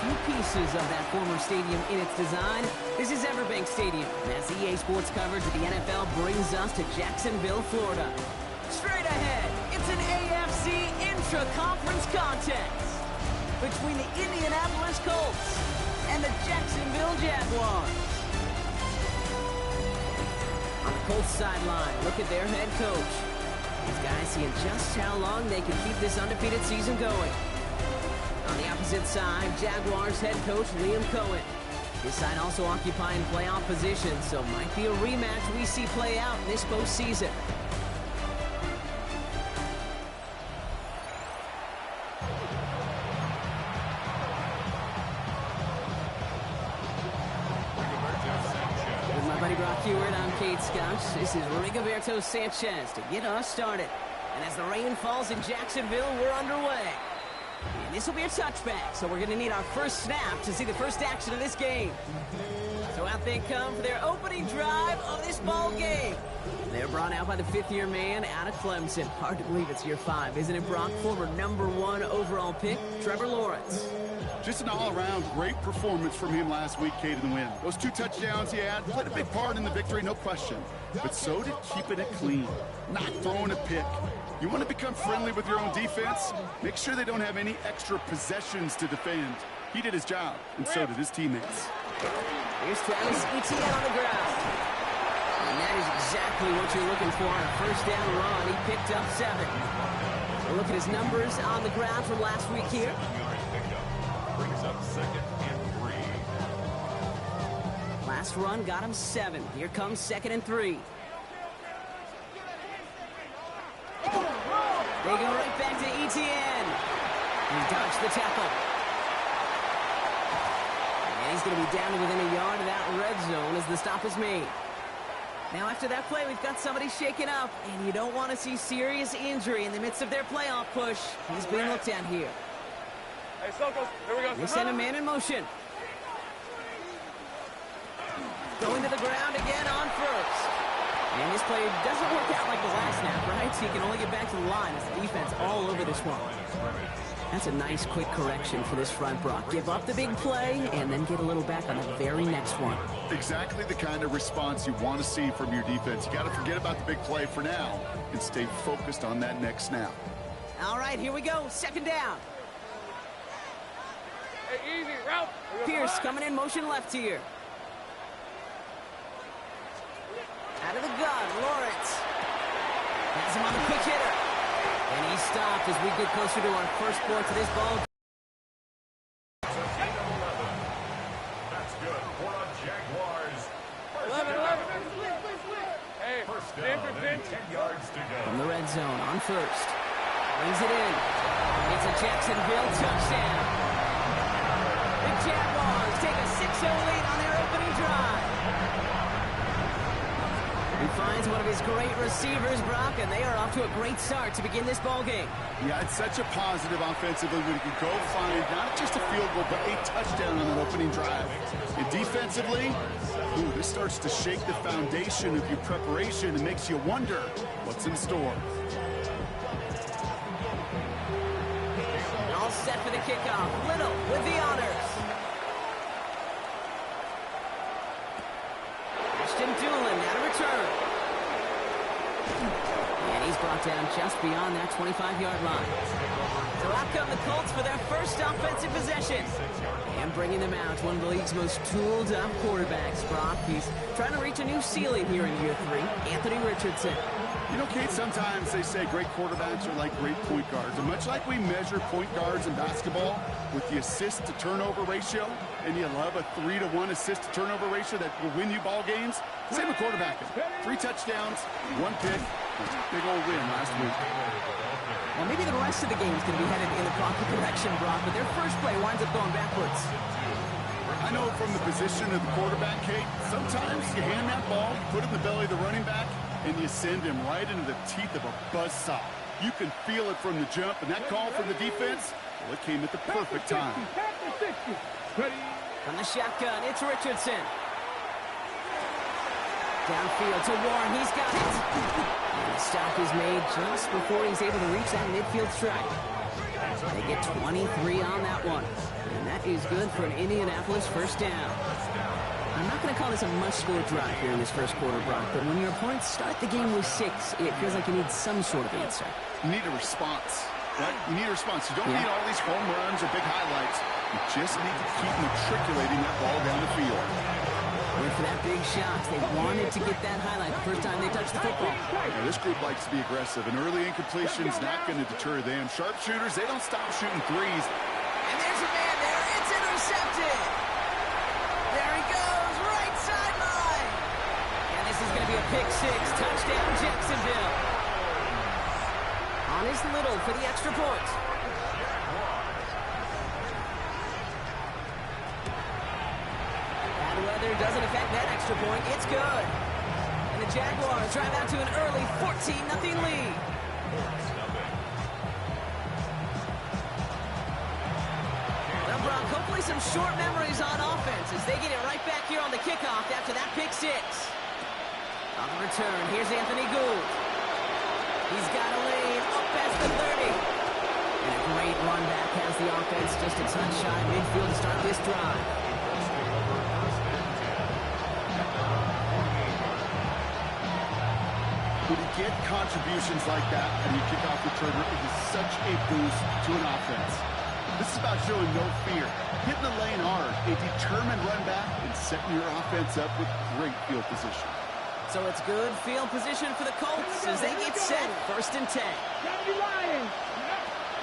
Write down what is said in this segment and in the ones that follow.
few pieces of that former stadium in its design. This is Everbank Stadium, and as EA Sports coverage of the NFL brings us to Jacksonville, Florida. Straight ahead, it's an AFC intra-conference contest between the Indianapolis Colts and the Jacksonville Jaguars. On the Colts sideline, look at their head coach. These guys seeing just how long they can keep this undefeated season going. On the opposite side, Jaguars head coach Liam Cohen. This side also occupying playoff position, so might be a rematch we see play out in this postseason. With my buddy Brock Heward, I'm Kate Scouch. This is Rigoberto Sanchez to get us started. And as the rain falls in Jacksonville, we're underway. And this will be a touchback, so we're going to need our first snap to see the first action of this game. So out they come for their opening drive of this ball game. They're brought out by the fifth-year man out of Clemson. Hard to believe it's year 5, isn't it, Brock? Former #1 overall pick, Trevor Lawrence. Just an all-around great performance from him last week, Kate, in the win. Those 2 touchdowns he had played a big part in the victory, no question. But so did keeping it clean, not throwing a pick. You want to become friendly with your own defense? Make sure they don't have any extra possessions to defend. He did his job, and so did his teammates. Here's Travis Etienne on the ground. And that is exactly what you're looking for on a first down run. He picked up 7. So look at his numbers on the ground from last week here. Brings up 2nd and 3. Last run got him 7. Here comes 2nd and 3. They go right back to Etienne. He dodged the tackle. And he's going to be down to within a yard of that red zone as the stop is made. Now after that play, we've got somebody shaken up, and you don't want to see serious injury in the midst of their playoff push. He's being looked at here. Hey, Sokos, here we go. They send a man in motion. Going to the ground again on first. And this play doesn't work out like the last snap, right? So he can only get back to the line as the defense all over this one. That's a nice quick correction for this front, Brock. Give up the big play and then get a little back on the very next one. Exactly the kind of response you want to see from your defense. You got to forget about the big play for now and stay focused on that next snap. All right, here we go. 2nd down. Hey, easy, route. Pierce coming in motion left here. Out of the gun, Lawrence. Has him on the quick hitter. And he's stopped as we get closer to our first point to this ball. That's good for the Jaguars. 11. Hey, First down and 10 yards to go. From the red zone on first. Brings it in. It's a Jacksonville touchdown. The Jaguars take a 6-0 lead on their opening drive. He finds one of his great receivers, Brock, and they are off to a great start to begin this ball game. Yeah, it's such a positive offensively when you can go find not just a field goal, but a touchdown on an opening drive. And defensively, this starts to shake the foundation of your preparation and makes you wonder what's in store. All set for the kickoff. Little with the honors. Ashton Doolin out of return. And he's brought down just beyond that 25-yard line. So out come the Colts for their first offensive possession. And bringing them out, one of the league's most tooled-up quarterbacks, Brock. He's trying to reach a new ceiling here in year 3. Anthony Richardson. You know, Kate, sometimes they say great quarterbacks are like great point guards. And much like we measure point guards in basketball with the assist-to-turnover ratio, and you love a 3-to-1 assist-to-turnover ratio that will win you ball games, same with quarterbacking. 3 touchdowns, 1 pick, big old win last week. Well, maybe the rest of the game is going to be headed in the proper direction, Brock, but their first play winds up going backwards. I know from the position of the quarterback, Kate, sometimes you hand that ball, put it in the belly of the running back, and you send him right into the teeth of a buzzsaw. You can feel it from the jump, and that call from the defense, well, it came at the perfect time. From the shotgun, it's Richardson. Downfield to Warren, he's got it. And the stop is made just before he's able to reach that midfield strike. They get 23 on that one. And that That is good for an Indianapolis first down. I'm not going to call this a must-score drive here in this first quarter, Brock, but when your opponents start the game with 6, it feels like you need some sort of answer. You need a response, right? You need a response. You don't need all these home runs or big highlights. You just need to keep matriculating that ball down the field. Went for that big shot. They wanted to get that highlight the first time they touched the football. Now, this group likes to be aggressive. An early incompletion is not going to deter them. Sharpshooters, they don't stop shooting threes. And there's a man there. It's intercepted. There he goes, right sideline. And this is going to be a pick 6. Touchdown, Jacksonville. On his little for the extra point. Bad weather doesn't affect that extra point. It's good. And the Jaguars drive out to an early 14-0 lead. Well, Brock, hopefully some short memories on offense as they get it right back here on the kickoff after that pick 6. On the return, here's Anthony Gould. He's got a lane up past the 30. And a great run back has the offense just a touch shy of midfield to start this drive. When you get contributions like that and you kick off returner, it is such a boost to an offense. This is about showing no fear, hitting the lane hard, a determined run back, and setting your offense up with great field position. So it's good field position for the Colts as they get set, 1st and 10.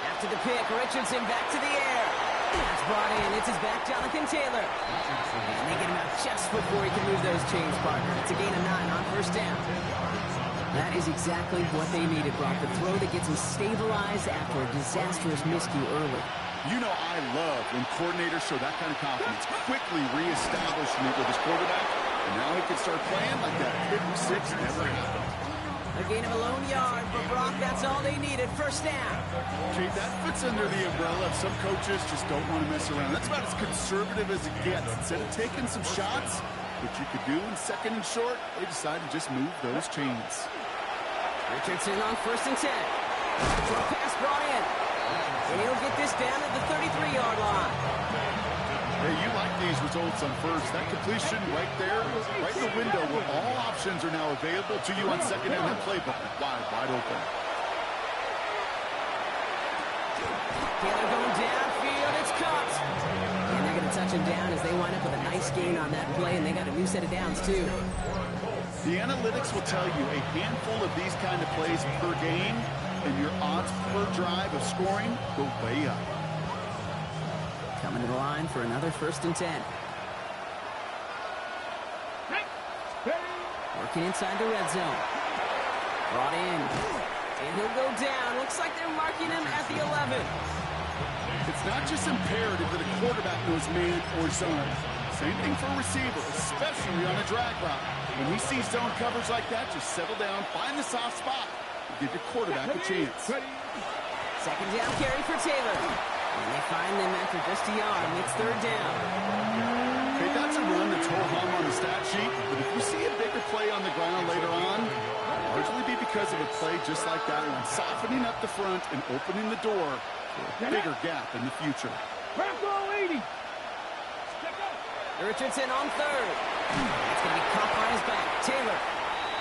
After the pick, Richardson back to the air. That's brought in. It's his back, Jonathan Taylor. And they get him out just before he can move those chains, partner. It's a gain of 9 on 1st down. That is exactly what they needed, Brock. The throw that gets him stabilized after a disastrous miscue early. You know I love when coordinators show that kind of confidence, quickly reestablishing it with his quarterback, and now he can start playing like that pick 6 never happened. A gain of a lone yard, but Brock, that's all they needed. 1st down. Okay, that fits under the umbrella of some coaches just don't want to mess around. That's about as conservative as it gets. Instead of taking some shots, which you could do in 2nd and short, they decided to just move those chains. Richardson on 1st and 10. Throw pass brought in. And he'll get this down at the 33-yard line. Hey, you like these results on 1st. That completion right there, right in the window where all options are now available to you on 2nd and that playbook wide open. Taylor going downfield. It's caught. And they're going to touch him down as they wind up with a nice gain on that play, and they got a new set of downs, too. The analytics will tell you a handful of these kind of plays per game, and your odds per drive of scoring go way up. Coming to the line for another 1st and 10. Working inside the red zone. Brought in. And he'll go down. Looks like they're marking him at the 11. It's not just imperative that a quarterback knows man or zone. Same thing for a receiver, especially on a drag route. When we see zone coverage like that, just settle down, find the soft spot, and give your quarterback a chance. 2nd down carry for Taylor. And they find them after just a yard. It's 3rd down. Okay, that's a run that's ho-hum on the stat sheet, but if you see a bigger play on the ground later on, it'll largely be because of a play just like that one, softening up the front and opening the door for a bigger gap in the future. Richardson on 3rd. It's going to be caught on his back. Taylor.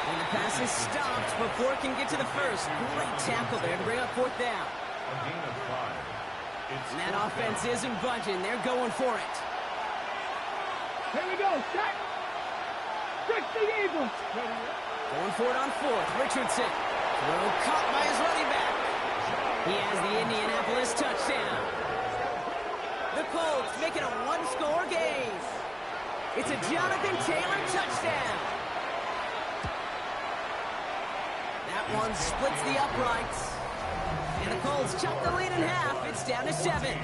And the pass is stopped before it can get to the 1st. Great tackle there to bring up 4th down. And that offense isn't budging. They're going for it. Here we go. Set. Fix the Eagles. Going for it on 4th. Richardson. Throw caught by his running back. He has the Indianapolis touchdown. The Colts making a 1-score game. It's a Jonathan Taylor touchdown. That one splits the uprights. And the Colts chop the lead in half. It's down to 7.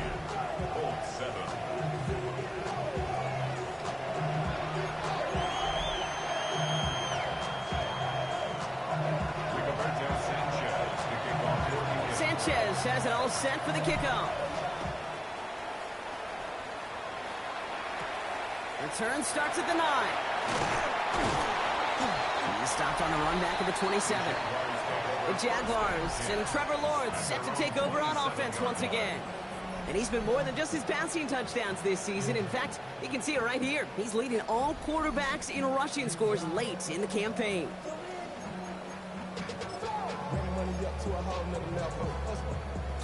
Sanchez has it all set for the kickoff. Return starts at the 9. He's stopped on the run back at the 27. The Jaguars and Trevor Lawrence set to take over on offense once again. And he's been more than just his passing touchdowns this season. In fact, you can see it right here. He's leading all quarterbacks in rushing scores late in the campaign.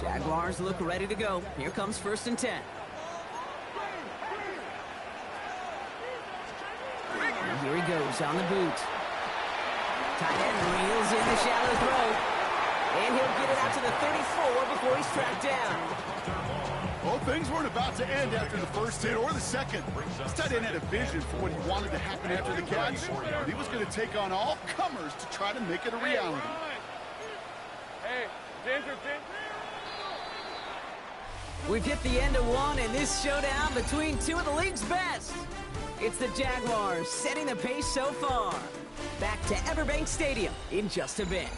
Jaguars look ready to go. Here comes 1st and 10. And here he goes on the boot. Tight end reels in the shallow throw. And he'll get it out to the 34 before he's tracked down. Well, things weren't about to end after the first hit or the second. This tight end had a vision for what he wanted to happen after the catch. He was going to take on all comers to try to make it a reality. Hey, Ginger. We've hit the end of one in this showdown between two of the league's best. It's the Jaguars setting the pace so far. Back to Everbank Stadium in just a bit.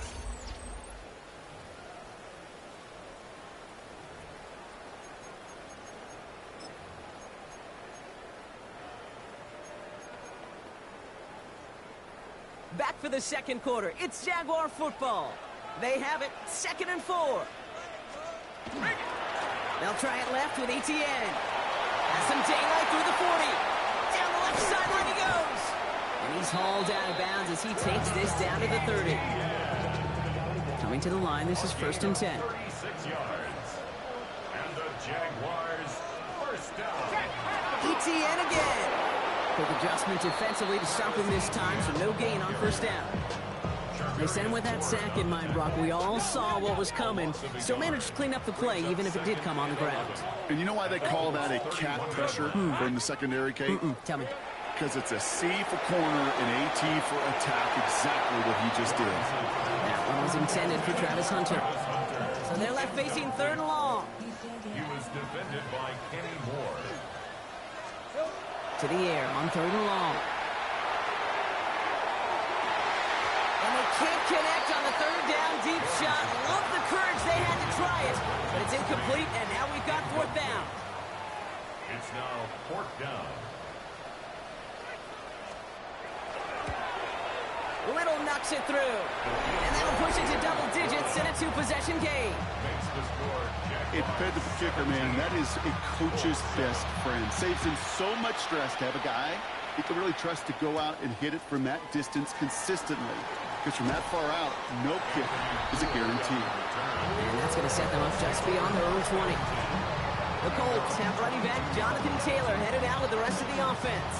Back for the second quarter. It's Jaguar football. They have it, 2nd and 4. They'll try it left with Etienne. Has some daylight through the 40. Down the left sideline he goes. And he's hauled out of bounds as he takes this down to the 30. Coming to the line, this is 1st and 10. 36 yards. And the Jaguars first down. Etienne again. Quick adjustment defensively to stop him this time, so no gain on 1st down. They sent him with that sack in mind, Brock. We all saw what was coming. Still managed to clean up the play, even if it did come on the ground. And you know why they call that a cat pressure from the secondary, Kate? Tell me. Because it's a C for corner and AT for attack, exactly what he just did. That one was intended for Travis Hunter. So they're left facing 3rd and long. He was defended by Kenny Moore. To the air on 3rd and long. And they can't connect on the 3rd down deep shot. Love the courage they had to try it, but it's incomplete, and now we've got 4th down. It's now 4th down. Little knocks it through. And that'll push it to double digits and a 2-possession game. Makes the score. It fed the kicker, man. That is a coach's best friend. Saves him so much stress to have a guy he can really trust to go out and hit it from that distance consistently. Because from that far out, no kick is a guarantee. And that's going to set them up just beyond their own 20. The Colts have running back Jonathan Taylor headed out with the rest of the offense.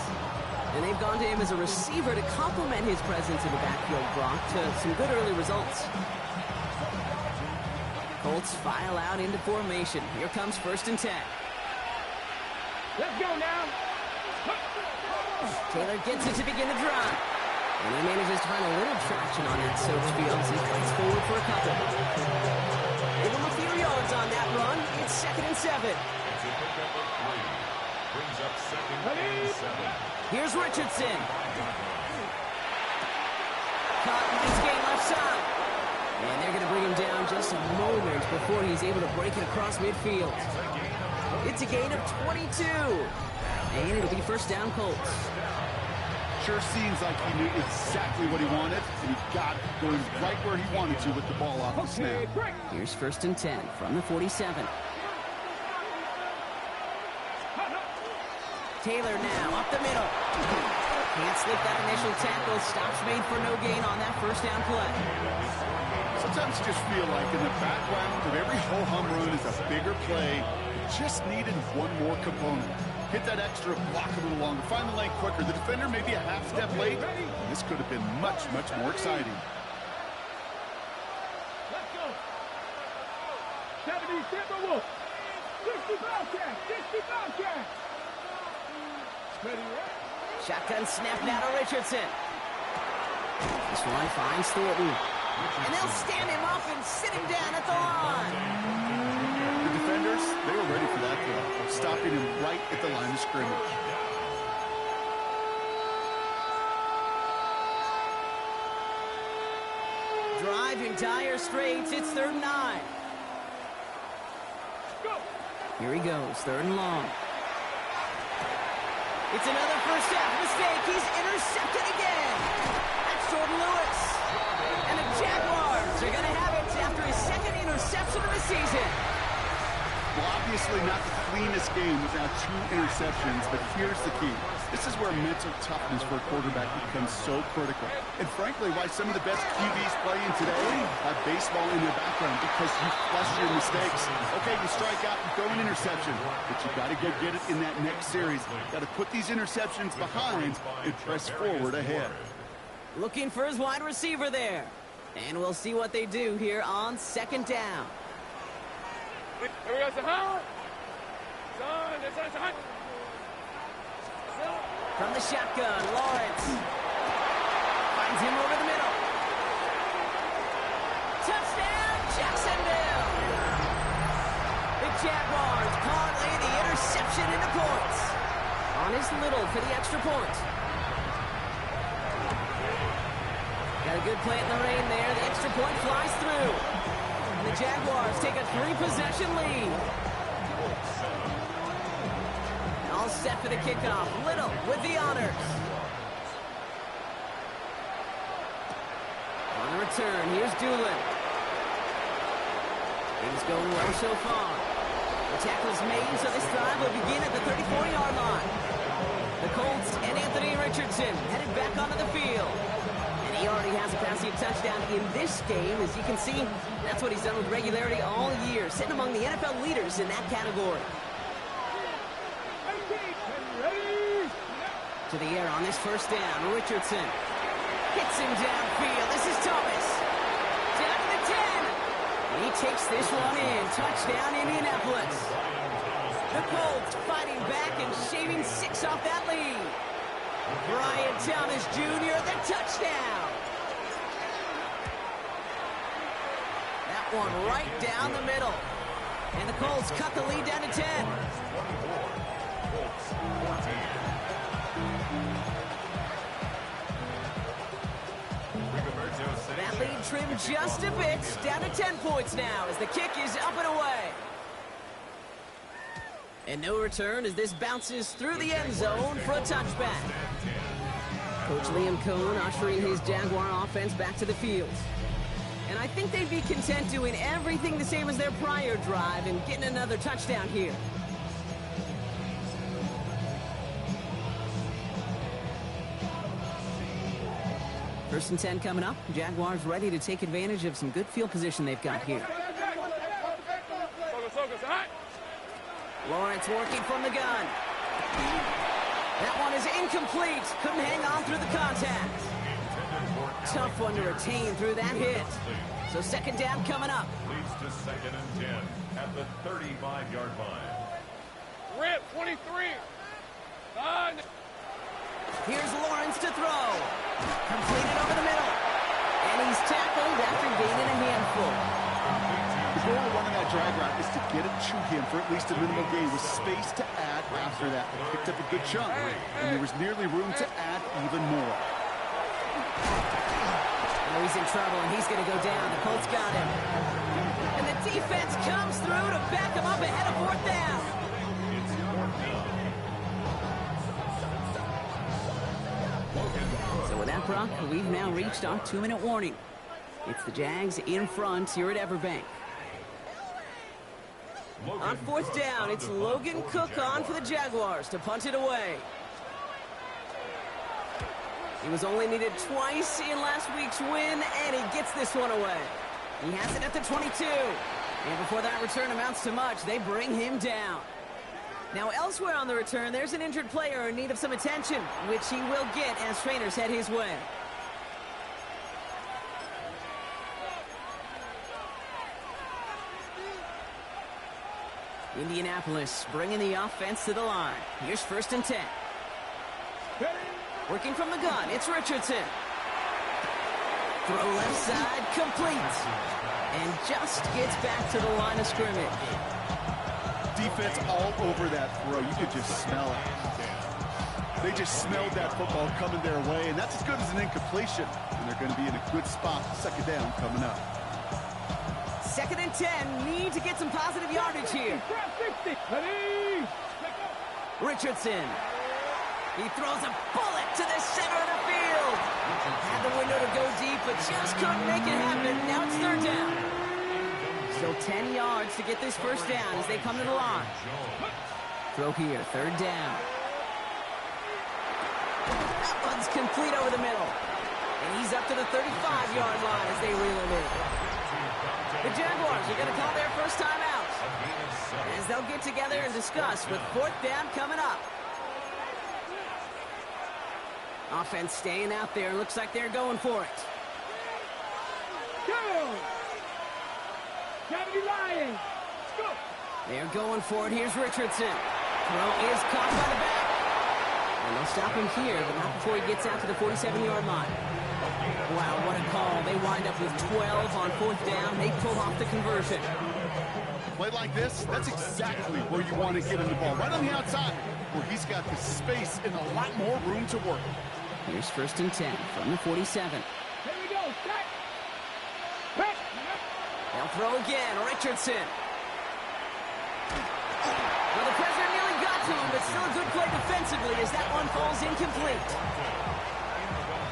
And they've gone to him as a receiver to complement his presence in the backfield, Brock, to some good early results. Colts file out into formation. Here comes 1st and 10. Let's go now. Taylor gets it to begin the drive. And he manages to find a little traction on that search field as he fights forward for a couple. Give him a few yards on that run. It's 2nd and 7. It's a pickup of 3. Brings up 2nd and 7. Here's Richardson. Caught nice gain left side. And they're going to bring him down just a moment before he's able to break it across midfield. It's a gain of 22. And it'll be 1st down Colts. Sure seems like he knew exactly what he wanted, and he got it going right where he wanted to with the ball off the snap. Here's 1st and 10 from the 47. Taylor now up the middle. Can't slip that initial tackle. Stops made for no gain on that 1st down play. Sometimes you just feel like in the background of every ho-hum run is a bigger play. Just needed one more component. Hit that extra block a little longer. Find the lane quicker. The defender may be a half step late. This could have been much, much more exciting. Let's go. 70 Timberwolves. 60 Bobcats. 60 Bobcats. Ready, right? Shotgun snap now to Richardson. This one finds Thornton. And they'll stand him up and sit him down at the line. The defenders, they were ready for that throw, stopping him right at the line of scrimmage. Driving dire straits, it's 3rd and 9. Go. Here he goes, 3rd and long. It's another 1st half mistake. He's intercepted again. That's Jordan Lewis. And the Jaguars are going to have it after his 2nd interception of the season. Well, obviously not the cleanest game without 2 interceptions, but here's the key. This is where mental toughness for a quarterback becomes so critical. And frankly, why some of the best QBs playing today have baseball in their background, because you flush your mistakes. Okay, you strike out, you throw an interception, but you got to go get it in that next series. Got to put these interceptions behind and press forward ahead. Looking for his wide receiver there. And we'll see what they do here on 2nd down. Here we go, Son. From the shotgun, Lawrence finds him over the middle. Touchdown, Jacksonville! The Jaguars parlay the interception into points. On his little for the extra point. Got a good play in the rain there. The extra point flies through. And the Jaguars take a 3-possession lead. All set for the kickoff. Little with the honors. On the return, here's Doolin. Things going well so far. The tackle's made, so this drive will begin at the 34-yard line. The Colts and Anthony Richardson headed back onto the field. And he already has a passing touchdown in this game. As you can see, that's what he's done with regularity all year, sitting among the NFL leaders in that category. To the air on this 1st down. Richardson hits him downfield. This is Thomas. Down to the 10. He takes this one in. Touchdown, Indianapolis. The Colts fighting back and shaving 6 off that lead. Brian Thomas Jr., the touchdown. That one right down the middle. And the Colts cut the lead down to 10. That lead trimmed just a bit. Down to 10 points now as the kick is up and away. And no return as this bounces through the end zone for a touchback. Coach Liam Cohen ushering his Jaguar offense back to the field. And I think they'd be content doing everything the same as their prior drive and getting another touchdown here. First and 10 coming up. Jaguars ready to take advantage of some good field position they've got here. Lawrence working from the gun. That one is incomplete. Couldn't hang on through the contact. Tough one to retain through that hit. So 2nd down coming up. Leads to 2nd and 10 at the 35-yard line. Rip, 23. Here's Lawrence to throw. Completed over the middle. And he's tackled after gaining a handful. The goal of running that drag route is to get it to him for at least a minimal gain with space to add after that. He picked up a good chunk, and there was nearly room to add even more. Oh, he's in trouble, and he's going to go down. The Colts got him. And the defense comes through to back him up ahead of 4th down. So with that, Brock, we've now reached our 2-minute warning. It's the Jags in front here at Everbank. On 4th down, it's Logan Cook on for the Jaguars to punt it away. He was only needed twice in last week's win, and he gets this one away. He has it at the 22. And before that return amounts to much, they bring him down. Now, elsewhere on the return, there's an injured player in need of some attention, which he will get as trainers head his way. Indianapolis bringing the offense to the line. Here's 1st and 10. Working from the gun, it's Richardson. Throw left side, complete. And just gets back to the line of scrimmage. Defense all over that throw. You could just smell it. They just smelled that football coming their way, and that's as good as an incompletion. And they're going to be in a good spot. 2nd down coming up. 2nd and 10. Need to get some positive yardage here. Richardson. He throws a bullet to the center of the field. Had the window to go deep, but just couldn't make it happen. Now it's 3rd down. Still 10 yards to get this first down as they come to the line. Throw here, third down. That one's complete over the middle. And he's up to the 35-yard line as they reel him in. The Jaguars are going to call their first time out as they'll get together and discuss with fourth down coming up. Offense staying out there. Looks like they're going for it. Go! 70 Lions. Go! They're going for it. Here's Richardson. Throw is caught by the back. And they'll stop him here, but not before he gets out to the 47-yard line. Wow, what a call. They wind up with 12 on fourth down. They pull off the conversion. Play like this, that's exactly where you want to get him the ball. Right on the outside, where he's got the space and a lot more room to work. Here's first and 10 from the 47. Here we go. Set. Back. They'll throw again. Richardson. Well, the pressure nearly got to him, but still a good play defensively as that one falls incomplete.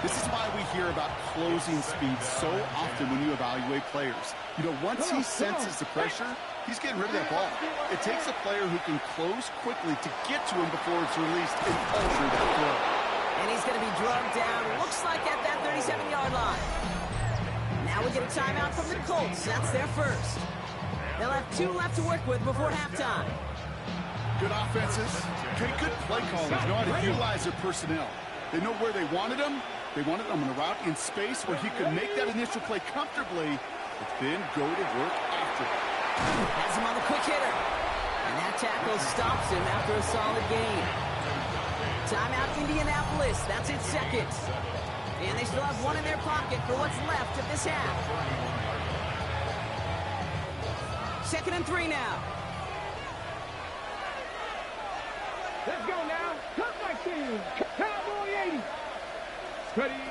This is why we hear about closing speed so often when you evaluate players. You know, once he senses the pressure, he's getting rid of that ball. It takes a player who can close quickly to get to him before it's released and alter that throw. And he's going to be drugged down, looks like at that 37-yard line. Now we get a timeout from the Colts. That's their first. They'll have 2 left to work with before halftime. Good offenses, okay, good play callers know how to utilize their personnel. They know where they wanted him. They wanted him on a route in space where he could make that initial play comfortably, but then go to work after it. Has him on the quick hitter. And that tackle stops him after a solid gain. Timeout Indianapolis. That's its second. And they still have one in their pocket for what's left of this half. 2nd and 3 now. Let's go now. Cut my team. Cowboy 80. Ready.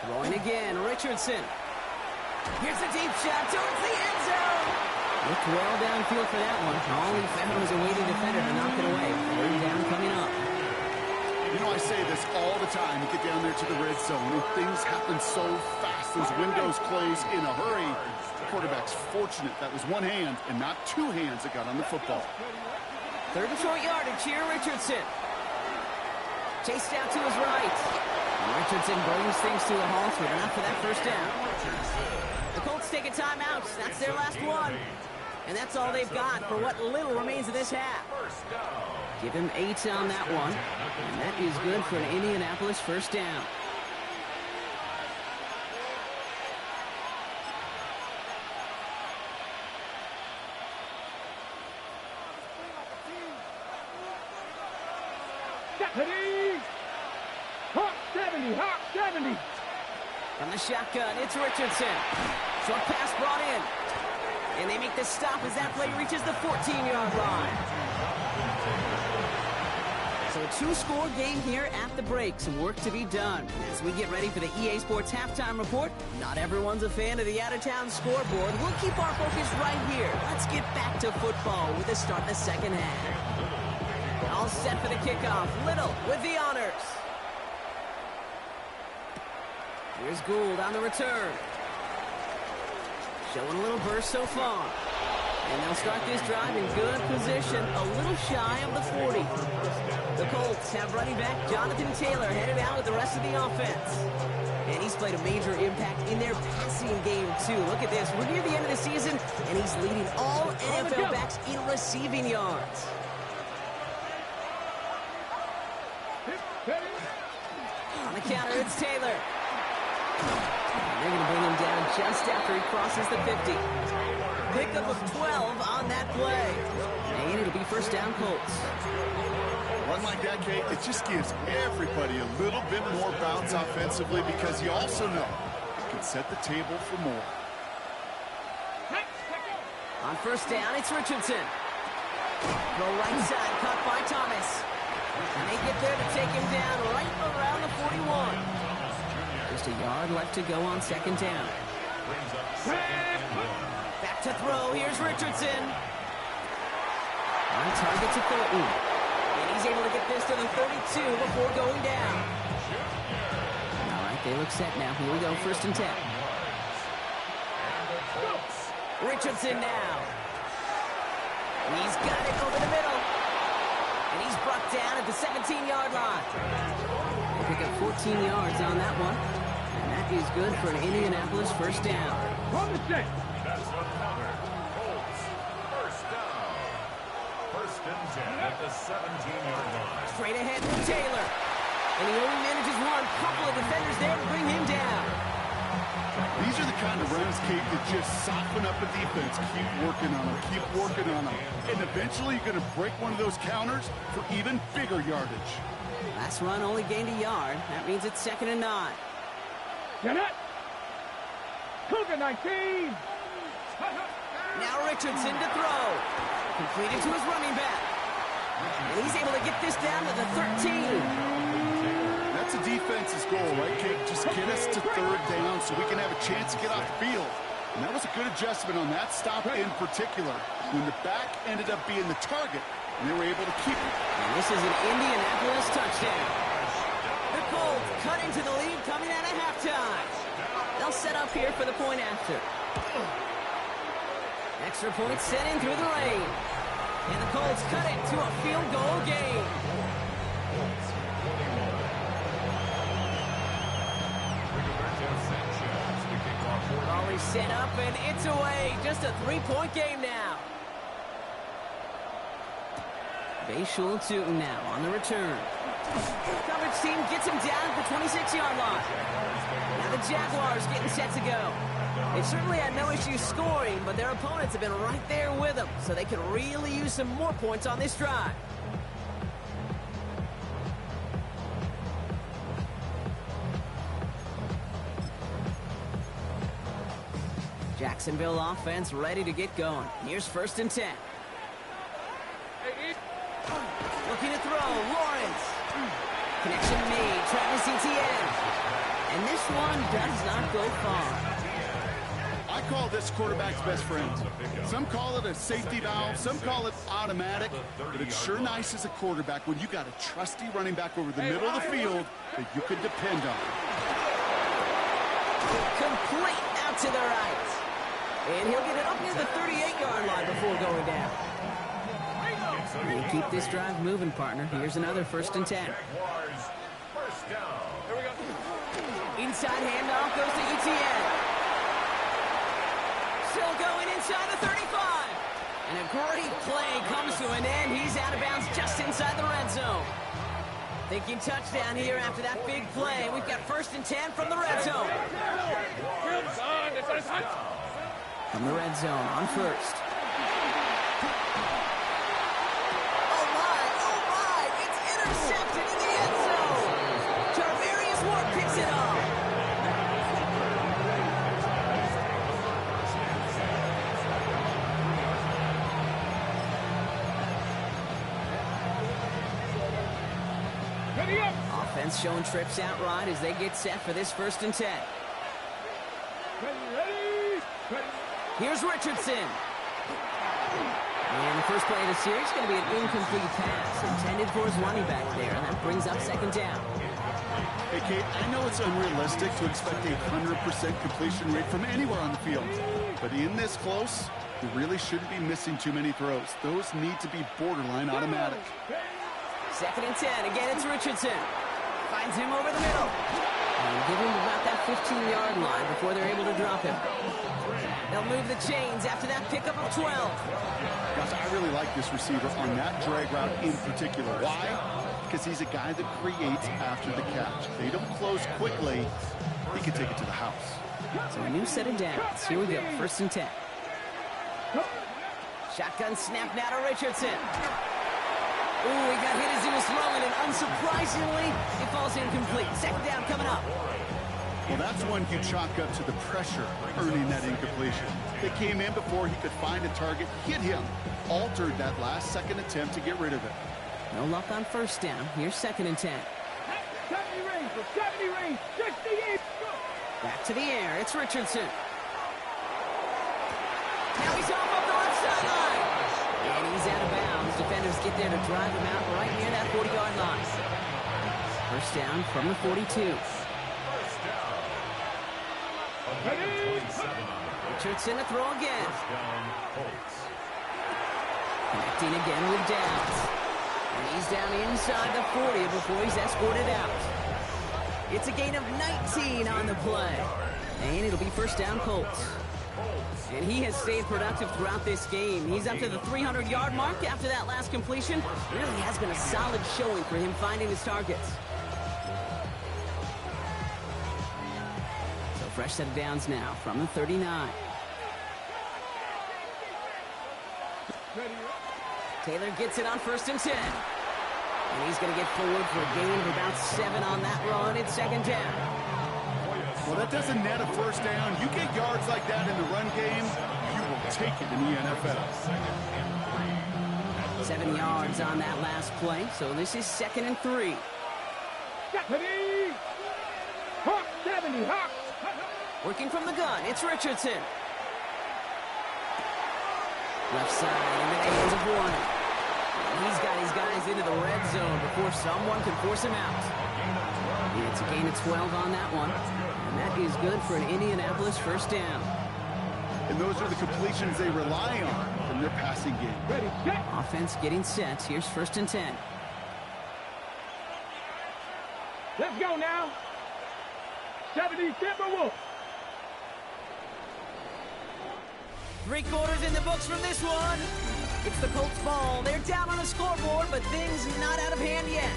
Throwing again. Richardson. Here's a deep shot towards the end zone. Looked well downfield for that one. All he found was a waiting defender to knock it away. 3rd down coming up. You know, I say this all the time. You get down there to the red zone, and things happen so fast. Those windows close in a hurry. The quarterback's fortunate that was one hand and not 2 hands that got on the football. 3rd and short yardage here, Richardson. Chased out to his right. And Richardson brings things to a halt, but enough for that first down. The Colts take a timeout. That's their last one. And that's all they've got for what little remains of this half. Give him 8 on that one. And that is good for an Indianapolis first down. Ready. Hawk 70. Hawk 70. From the shotgun, it's Richardson. Short pass brought in. And they make the stop as that play reaches the 14-yard line. So a 2-score game here at the break. Some work to be done. As we get ready for the EA Sports Halftime Report, not everyone's a fan of the out-of-town scoreboard. We'll keep our focus right here. Let's get back to football with the start of the second half. All set for the kickoff. Little with the honors. Here's Gould on the return. Showing a little burst so far. And they'll start this drive in good position, a little shy of the 40. The Colts have running back Jonathan Taylor headed out with the rest of the offense. And he's played a major impact in their passing game, too. Look at this. We're near the end of the season, and he's leading all NFL backs in receiving yards. On the counter, it's Taylor. And they're going to bring him down just after he crosses the 50. Pickup of 12 on that play. And it'll be first down Colts. Run like that, Kate, it just gives everybody a little bit more bounce offensively because you also know it can set the table for more. On first down, it's Richardson. Go right side, caught by Thomas. And they get there to take him down right around the 41. Just a yard left to go on second down. Back to throw. Here's Richardson. On target to Thornton. And he's able to get this to the 32 before going down. All right, they look set now. Here we go, first and 10. Richardson now. He's got it over the middle. And he's brought down at the 17-yard line. They pick up 14 yards on that one. And that is good for an Indianapolis first down. From the set. That's the counter. Colts, first down. First and 10 at the 17-yard line. Straight ahead from Taylor. And he only manages one. Couple of defenders there to bring him down. These are the kind of runs, Kate, that just soften up a defense. Keep working on them. Keep working on them. And eventually you're going to break one of those counters for even bigger yardage. Last run only gained a yard. That means it's 2nd and 9. Get it. Cougar 19. Now Richardson to throw. Completed to his running back. And he's able to get this down to the 13. That's a defense's goal, right, Kate? Just get us to 3rd down so we can have a chance to get off the field. And that was a good adjustment on that stop in particular. When the back ended up being the target, and they were able to keep it. And this is an Indianapolis touchdown. The Colts cut into the lead coming out of halftime. They'll set up here for the point after. Extra point set in through the rain. And the Colts cut it to a field goal game. Raleigh set up and it's away. Just a 3-point game now. Bayshul Tootin now on the return. Coverage team gets him down at the 26-yard line. Now the Jaguars getting set to go. They certainly had no issue scoring, but their opponents have been right there with them, so they could really use some more points on this drive. Jacksonville offense ready to get going. Here's 1st and 10. Looking to throw, Lawrence. Connection made, Travis Etienne. And this one does not go far. I call this quarterback's best friend. Some call it a safety valve, some call it automatic, but it's sure nice as a quarterback when you got a trusty running back over the middle of the field that you can depend on. Complete out to the right. And he'll get it up near the 38-yard line before going down. You keep this drive moving, partner. Here's another 1st and 10. Inside handoff goes to Etienne. Still going inside the 35. And a great play comes to an end. He's out of bounds just inside the red zone. Thinking touchdown here after that big play. We've got 1st and 10 from the red zone. From the red zone on 1st. Oh my, it's intercepted in the end zone. Tarvarius Ward picks it up. Offense showing trips out right as they get set for this 1st and 10. Here's Richardson. And the first play of the series is going to be an incomplete pass intended for his running back there, and that brings up 2nd down. Hey, Kate, I know it's unrealistic to expect a 100% completion rate from anywhere on the field, but in this close, you really shouldn't be missing too many throws. Those need to be borderline automatic. 2nd and 10. Again, it's Richardson. Finds him over the middle. And give him about that 15-yard line before they're able to drop him. They'll move the chains after that pickup of 12. Gosh, I really like this receiver on that drag route in particular. Why? Because he's a guy that creates after the catch. They don't close quickly. He can take it to the house. So a new set of downs. Here we go. 1st and 10. Shotgun snap now to Richardson. Ooh, he got hit as he was throwing, and unsurprisingly, it falls incomplete. 2nd down coming up. Well, that's one you chalk up to the pressure earning that incompletion. They came in before he could find a target, hit him, altered that last second attempt to get rid of it. No luck on 1st down. Here's 2nd and 10. 70 range, 68. Back to the air. It's Richardson. Now he's off up the left sideline. And he's out of bounds. Defenders get there to drive him out right near that 40-yard line. 1st down from the 42. Richardson to throw again. First down, Colts. Connecting again with Downs. And he's down inside the 40 before he's escorted out. It's a gain of 19 on the play. And it'll be first down Colts. And he has stayed productive throughout this game. He's up to the 300-yard mark after that last completion. Really has been a solid showing for him finding his targets. So fresh set of downs now from the 39. Taylor gets it on 1st and 10. And he's going to get forward for a gain of about 7 on that run. It's 2nd down. Well, that doesn't net a first down. You get yards like that in the run game, you will take it in the NFL. 7 yards on that last play, so this is 2nd and 3. Hawk 70, Hawk. Working from the gun, it's Richardson. Left side into the hands of Warner. He's got his guys into the red zone before someone can force him out. It's a gain of 12 on that one. And that is good for an Indianapolis first down. And those are the completions they rely on from their passing game. Ready, set. Offense getting set. Here's 1st and 10. Let's go now. 70 Timberwolves. 3 quarters in the books from this one. It's the Colts ball. They're down on the scoreboard, but things not out of hand yet.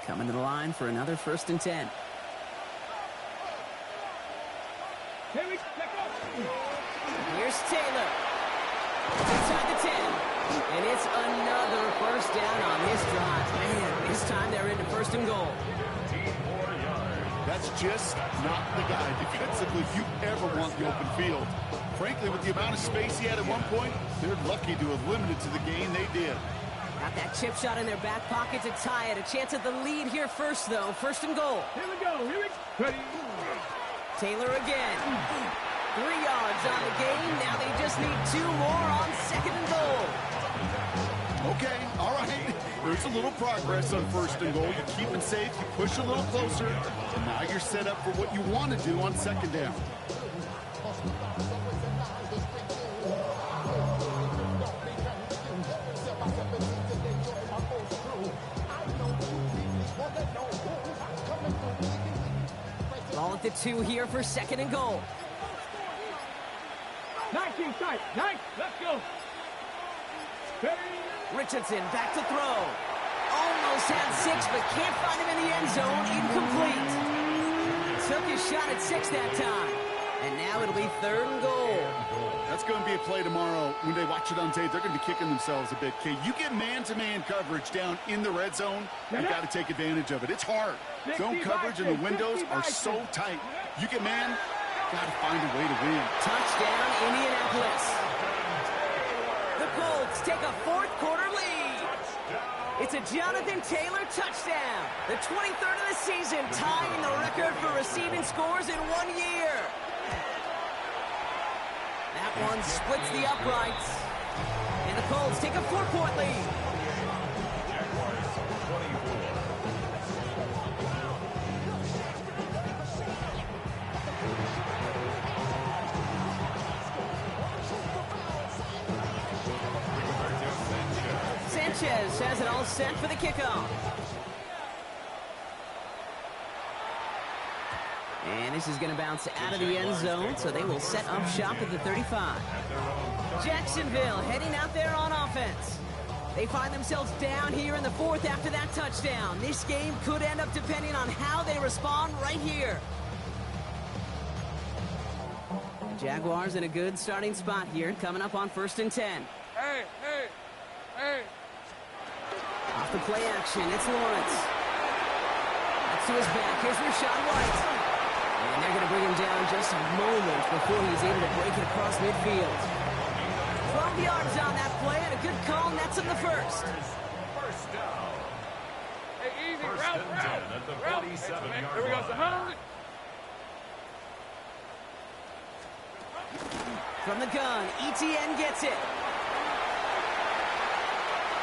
Coming to the line for another 1st and 10. Here's Taylor. Inside the 10. And it's another first down on this drive. Man, this time they're into 1st and goal. That's just not the guy defensively you ever want the open field. Frankly, with the amount of space he had at one point, they're lucky to have limited to the gain they did. Got that chip shot in their back pocket to tie it. A chance at the lead here first, though. 1st and goal. Here we go. Here we go. Ready. Taylor again. 3 yards on the game. Now they just need 2 more on 2nd and goal. Okay, all right. There's a little progress on 1st and goal. You keep it safe, you push a little closer, and now you're set up for what you want to do on 2nd down. Ball at the 2 here for 2nd and goal. 19 sight. Nice. Let's go. Ready. Richardson back to throw. Almost had 6, but can't find him in the end zone. Incomplete. Took his shot at 6 that time. And now it'll be 3rd and goal. That's going to be a play tomorrow. When they watch it on tape, they're going to be kicking themselves a bit. Kay, you get man-to-man coverage down in the red zone, you got to take advantage of it. It's hard. Zone coverage and the windows are so tight. You get man, got to find a way to win. Touchdown, Indianapolis. The Colts take a 4th quarter lead. It's a Jonathan Taylor touchdown. The 23rd of the season, tying the record for receiving scores in 1 year. That one splits the uprights. And the Colts take a 4-point lead. Sanchez has it all set for the kickoff. And this is going to bounce out of the end zone, so they will set up shop at the 35. Jacksonville heading out there on offense. They find themselves down here in the 4th after that touchdown. This game could end up depending on how they respond right here. Jaguars in a good starting spot here, coming up on 1st and 10. Hey, hey, hey. Off the play action, it's Lawrence. That's to his back. Here's Rashad White. And they're going to bring him down just a moment before he's able to break it across midfield. 12 yards on that play, and a good call nets him the first. First down. Hey, easy, First route, and route. 10 at the Route. 47-yard Here we go, line. son. From the gun, ETN gets it.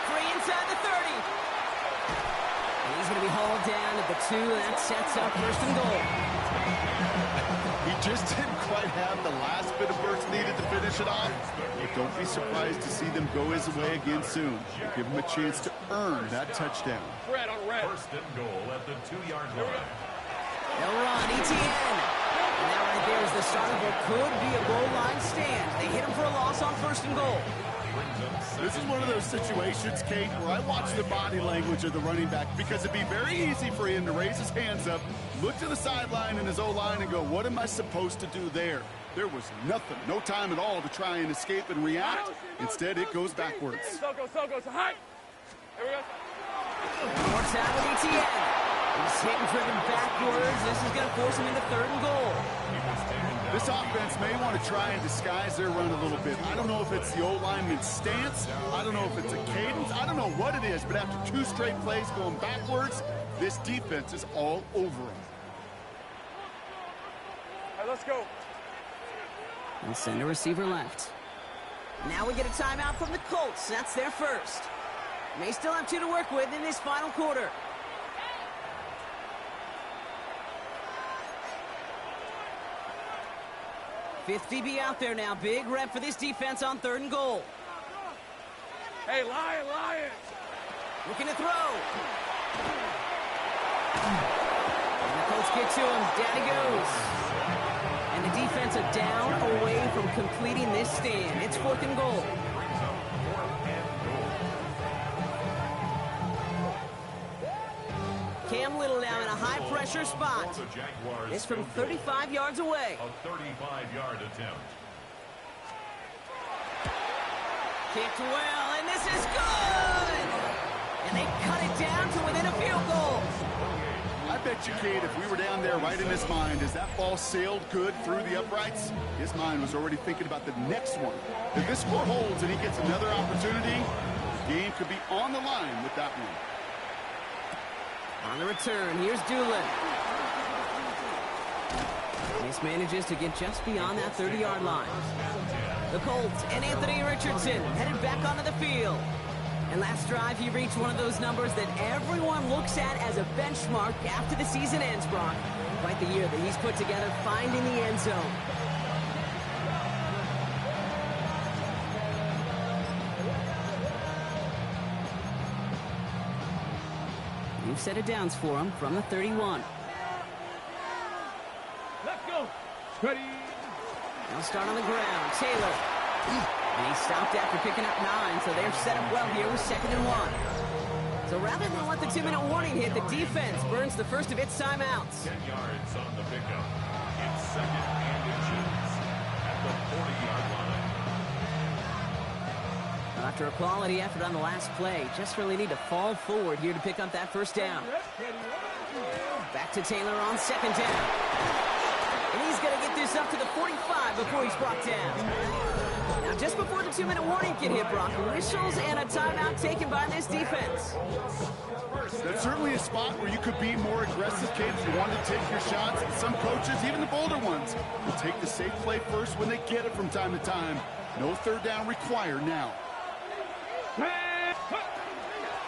Free inside the 30. And he's going to be hauled down at the 2, and that sets up first and goal. He just didn't quite have the last bit of burst needed to finish it off. But don't be surprised to see them go his way again soon. Give him a chance to earn that touchdown. Red on red. First and goal at the 2-yard line. They'll run, ETN. And that right there is the start of what could be a goal line stand. They hit him for a loss on first and goal. This is one of those situations, Kate, where I watch the body language of the running back because it'd be very easy for him to raise his hands up, look to the sideline in his O-line and go, what am I supposed to do there? There was nothing, no time at all to try and escape and react. Instead, it goes backwards. So high. Here we go. More time with ETN. He's hit and driven backwards. This is going to force him into third and goal. This offense may want to try and disguise their run a little bit. I don't know if it's the O-lineman's stance. I don't know if it's a cadence. I don't know what it is, but after 2 straight plays going backwards, this defense is all over them. All right, let's go. And send a receiver left. Now we get a timeout from the Colts. That's their first. They still have 2 to work with in this final quarter. Fifth DB out there now. Big rep for this defense on third and goal. Hey, Lion. Looking to throw. And the Colts get to him. Down he goes. And the defense are down away from completing this stand. It's fourth and goal. Cam Little now in a high-pressure spot. It's from 35 yards away. A 35-yard attempt. Kicked well, and this is good! And they cut it down to within a field goal. I bet you, Kate, if we were down there right in his mind as that ball sailed good through the uprights, his mind was already thinking about the next one. If this score holds and he gets another opportunity, the game could be on the line with that one. On the return, here's Doolin. This manages to get just beyond that 30-yard line. The Colts and Anthony Richardson headed back onto the field. And last drive, he reached one of those numbers that everyone looks at as a benchmark after the season ends, Brock. Quite the year that he's put together, finding the end zone. New set of downs for him from the 31. Let's go. Ready. They'll start on the ground. Taylor. And he stopped after picking up 9, so they're set up well here with 2nd and 1. So rather than let the 2-minute warning hit, the defense burns the first of its timeouts. 10 yards on the pickup. It's 2nd and inches at the 40-yard line. After a quality effort on the last play, just really need to fall forward here to pick up that first down. Back to Taylor on 2nd down. And he's going to get this up to the 45 before he's brought down. Now, just before the 2-minute warning can hit, Brock, whistles and a timeout taken by this defense. That's certainly a spot where you could be more aggressive, Kate, if you wanted to take your shots. Some coaches, even the bolder ones, will take the safe play first when they get it from time to time. No third down required now.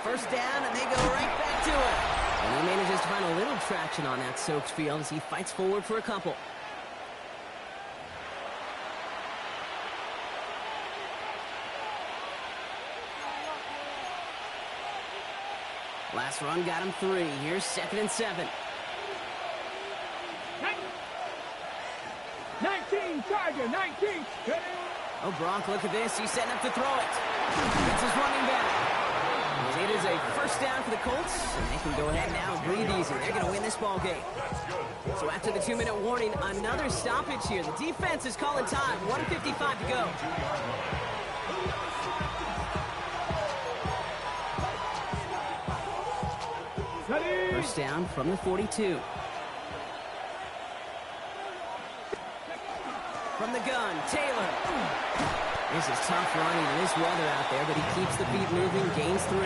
First down, and they go right back to it. And he manages to find a little traction on that soaked field as he fights forward for a couple. Last run got him 3. Here's 2nd and 7. 19, Tiger, 19. Oh, Brock, look at this. He's setting up to throw it. It's his running back. It is a first down for the Colts, and they can go ahead now and breathe easy. They're going to win this ball game. So after the 2-minute warning, another stoppage here. The defense is calling time. 1:55 to go. First down from the 42. From the gun, Taylor. This is tough running in this weather out there, but he keeps the feet moving, gains 3.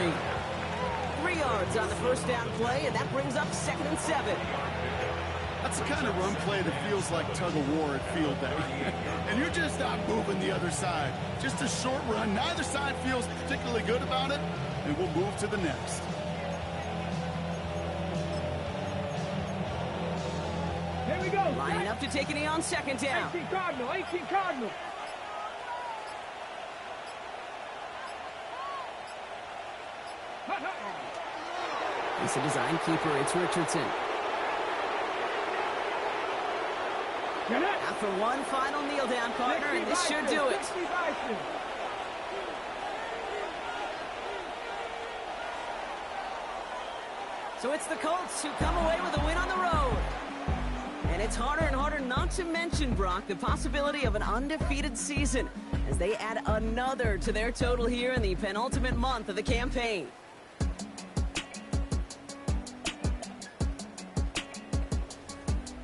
3 yards on the first down play, and that brings up 2nd and 7. That's the kind of run play that feels like tug-of-war at field day. And you're just not moving the other side. Just a short run. Neither side feels particularly good about it, and we'll move to the next. Here we go. Lining up to take a knee on 2nd down. 18 Cardinal, 18 Cardinal. It's a design keeper. It's Richardson. After one final kneel down, partner, and this should do it. So it's the Colts who come away with a win on the road. And it's harder and harder not to mention, Brock, the possibility of an undefeated season as they add another to their total here in the penultimate month of the campaign.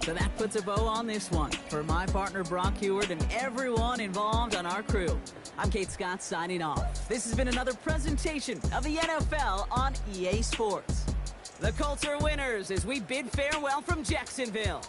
So that puts a bow on this one. For my partner, Brock Heward, and everyone involved on our crew, I'm Kate Scott signing off. This has been another presentation of the NFL on EA Sports. The Colts are winners as we bid farewell from Jacksonville.